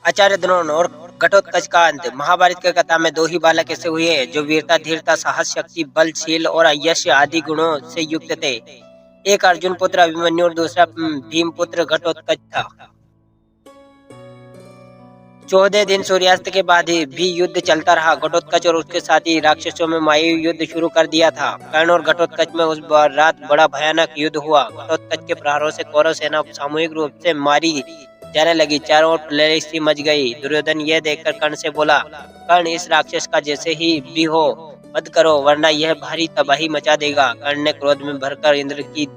आचार्य द्रोण और घटोत्कच का अंत। महाभारत की कथा में दो ही बालक ऐसे हुए जो वीरता, धीरता, साहस, शक्ति, बल, शील और यश आदि गुणों से युक्त थे। एक अर्जुन पुत्र अभिमन्यु और दूसरा भीम पुत्र घटोत्कच था। 14 दिन सूर्यास्त के बाद भी युद्ध चलता रहा। घटोत्कच और उसके साथी राक्षसों में मायावी युद्ध शुरू कर दिया था। कर्ण और घटोत्कच में उस रात बड़ा भयानक युद्ध हुआ। घटोत्कच के प्रहारों से कौरव सेना सामूहिक रूप से मारी जाने लगी। चारों ओर प्रलय सी मच गई। दुर्योधन यह देखकर कर्ण से बोला, कर्ण, इस राक्षस का जैसे ही भी हो वध करो, वरना यह भारी तबाही मचा देगा। कर्ण ने क्रोध में भरकर इंद्र की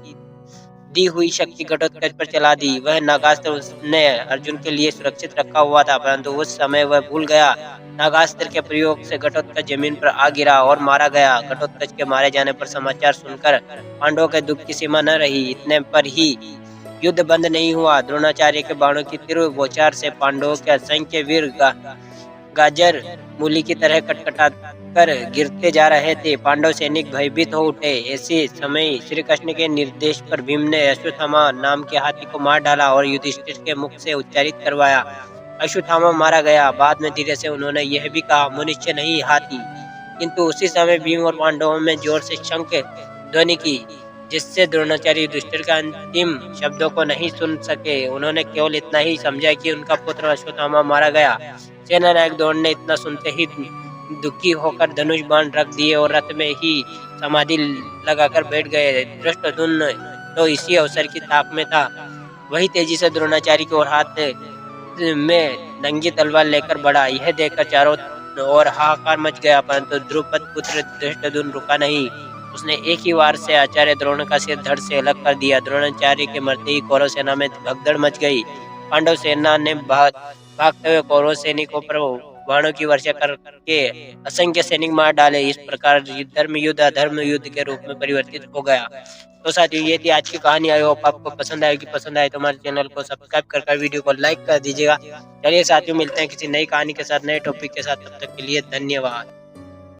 दी हुई शक्ति घटोत्कच पर चला दी। वह नागास्त्र उसने अर्जुन के लिए सुरक्षित रखा हुआ था, परंतु उस समय वह भूल गया। नागास्त्र के प्रयोग से घटोत्कच जमीन पर आ गिरा और मारा गया। घटोत्कच के मारे जाने पर समाचार सुनकर पांडवों के दुख की सीमा न रही। इतने पर ही युद्ध बंद नहीं हुआ। द्रोणाचार्य के बाणों की तीव्र बौछार से पांडवों के असंख्य वीर गाजर मूली की तरह कटकटा कर गिरते जा रहे थे। पांडव सैनिक भयभीत हो उठे। ऐसे समय श्री कृष्ण के निर्देश पर भीम ने अश्वत्थामा नाम के हाथी को मार डाला और युधिष्ठिर के मुख से उच्चारित करवाया। अश्वत्थामा मारा गया। बाद में धीरे से उन्होंने यह भी कहा, मनुष्य नहीं, हाथी। किंतु उसी समय भीम और पांडवों में जोर से शंख ध्वनि की, जिससे द्रोणाचार्य युधिष्ठिर के अंतिम शब्दों को नहीं सुन सके। उन्होंने केवल इतना ही समझा कि उनका पुत्र अश्वत्थामा मारा गया। सेनानायक द्रोण ने इतना सुनते ही दुखी होकर धनुष बाण रख दिए और रथ में ही समाधि लगाकर बैठ गए। धृष्टद्युम्न तो इसी अवसर की ताक में था। वही तेजी से द्रोणाचार्य की ओर हाथ में नंगी तलवार लेकर बढ़ा। यह देखकर चारों ओर हाहाकार मच गया, परंतु द्रुपद पुत्र धृष्टद्युम्न रुका नहीं। उसने एक ही वार से आचार्य द्रोण का सिर धड़ से अलग कर दिया। द्रोणाचार्य के मरते ही कौरव सेना में भगदड़ मच गई। पांडव सेना ने भागते हुए कौरव सैनिकों पर बाणों की वर्षा करके असंख्य सैनिक मार डाले। इस प्रकार धर्म युद्ध अधर्म युद्ध के रूप में परिवर्तित हो गया। तो साथियों, ये थी आज की कहानी। आई होप आपको पसंद आएगी। पसंद आए तो हमारे चैनल को सब्सक्राइब कर वीडियो को लाइक कर दीजिएगा। चलिए साथियों, मिलते हैं किसी नई कहानी के साथ, नए टॉपिक के साथ। तब तक के लिए धन्यवाद।